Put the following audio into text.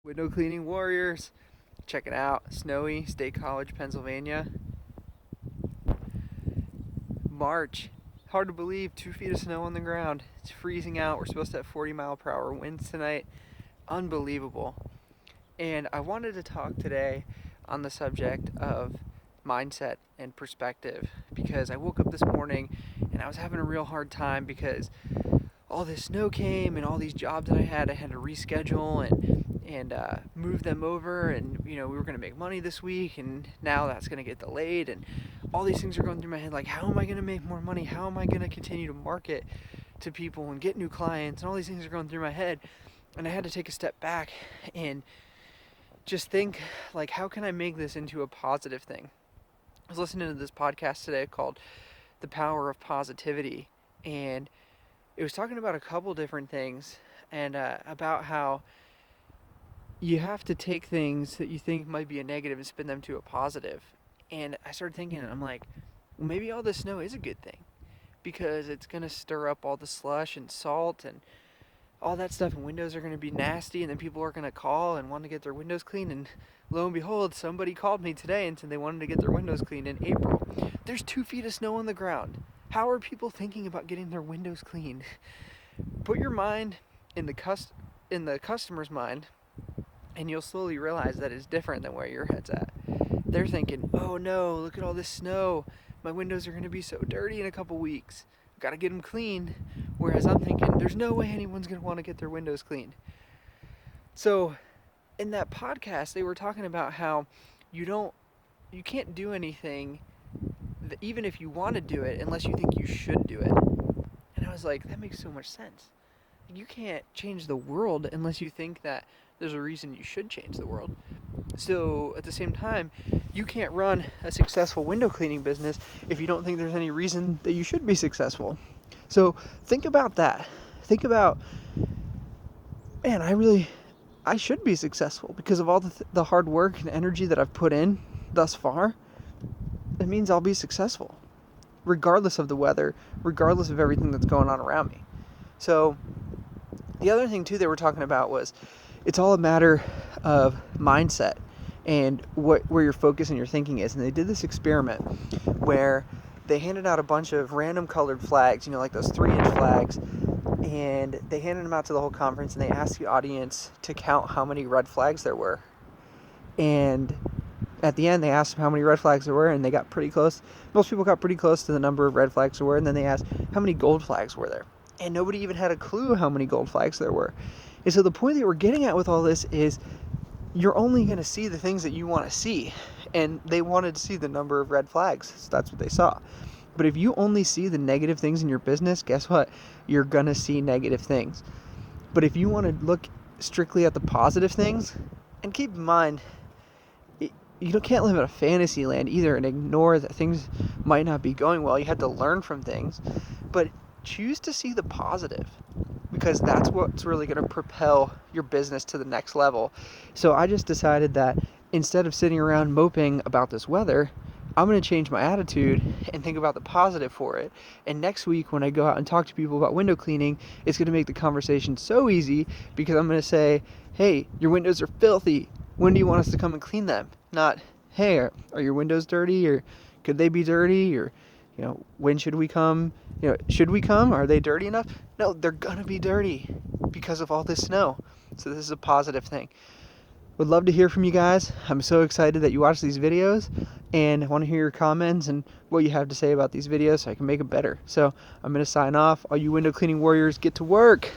Window cleaning warriors. Check it out. Snowy, State College, Pennsylvania. March. Hard to believe, 2 feet of snow on the ground. It's freezing out. We're supposed to have 40-mile-per-hour winds tonight. Unbelievable. And I wanted to talk today on the subject of mindset and perspective because I woke up this morning and I was having a real hard time because all this snow came and all these jobs that I had to reschedule and move them over, and we were going to make money this week, and now that's going to get delayed, and all these things are going through my head, like how am I going to make more money, how am I going to continue to market to people and get new clients, and all these things are going through my head. And I had to take a step back and just think, like, how can I make this into a positive thing? I was listening to this podcast today called The Power of Positivity, and it was talking about a couple different things, and about how you have to take things that you think might be a negative and spin them to a positive. And I started thinking, and I'm like, well, maybe all this snow is a good thing because it's going to stir up all the slush and salt and all that stuff, and windows are going to be nasty, and then people are going to call and want to get their windows cleaned. And lo and behold, somebody called me today and said they wanted to get their windows cleaned in April. There's 2 feet of snow on the ground. How are people thinking about getting their windows cleaned? Put your mind in the customer's mind, and you'll slowly realize that it's different than where your head's at. They're thinking, oh no, look at all this snow. My windows are going to be so dirty in a couple weeks. Got to get them cleaned. Whereas I'm thinking, there's no way anyone's going to want to get their windows cleaned. So in that podcast, they were talking about how you can't do anything, even if you want to do it, unless you think you should do it. And I was like, that makes so much sense. You can't change the world unless you think that there's a reason you should change the world. So at the same time, you can't run a successful window cleaning business if you don't think there's any reason that you should be successful. So think about that. Think about, man, I should be successful because of all the hard work and energy that I've put in thus far. It means I'll be successful, regardless of the weather, regardless of everything that's going on around me. So the other thing too they were talking about was it's all a matter of mindset and where your focus and your thinking is. And they did this experiment where they handed out a bunch of random colored flags, like those 3-inch flags, and they handed them out to the whole conference, and they asked the audience to count how many red flags there were. And at the end, they asked them how many red flags there were, and they got pretty close. Most people got pretty close to the number of red flags there were, and then they asked how many gold flags were there. And nobody even had a clue how many gold flags there were. And so the point that we're getting at with all this is you're only going to see the things that you want to see. And they wanted to see the number of red flags, so that's what they saw. But if you only see the negative things in your business, guess what? You're going to see negative things. But if you want to look strictly at the positive things, and keep in mind, you can't live in a fantasy land either and ignore that things might not be going well. You have to learn from things. But choose to see the positive, because that's what's really going to propel your business to the next level. So I just decided that instead of sitting around moping about this weather, I'm going to change my attitude and think about the positive for it. And next week when I go out and talk to people about window cleaning, it's going to make the conversation so easy, because I'm going to say, hey, your windows are filthy. When do you want us to come and clean them? Not, hey, are your windows dirty, or could they be dirty, or when should we come? Should we come? Are they dirty enough? No, they're gonna be dirty because of all this snow. So this is a positive thing. Would love to hear from you guys. I'm so excited that you watch these videos, and I want to hear your comments and what you have to say about these videos so I can make them better. So I'm gonna sign off. All you window cleaning warriors, get to work.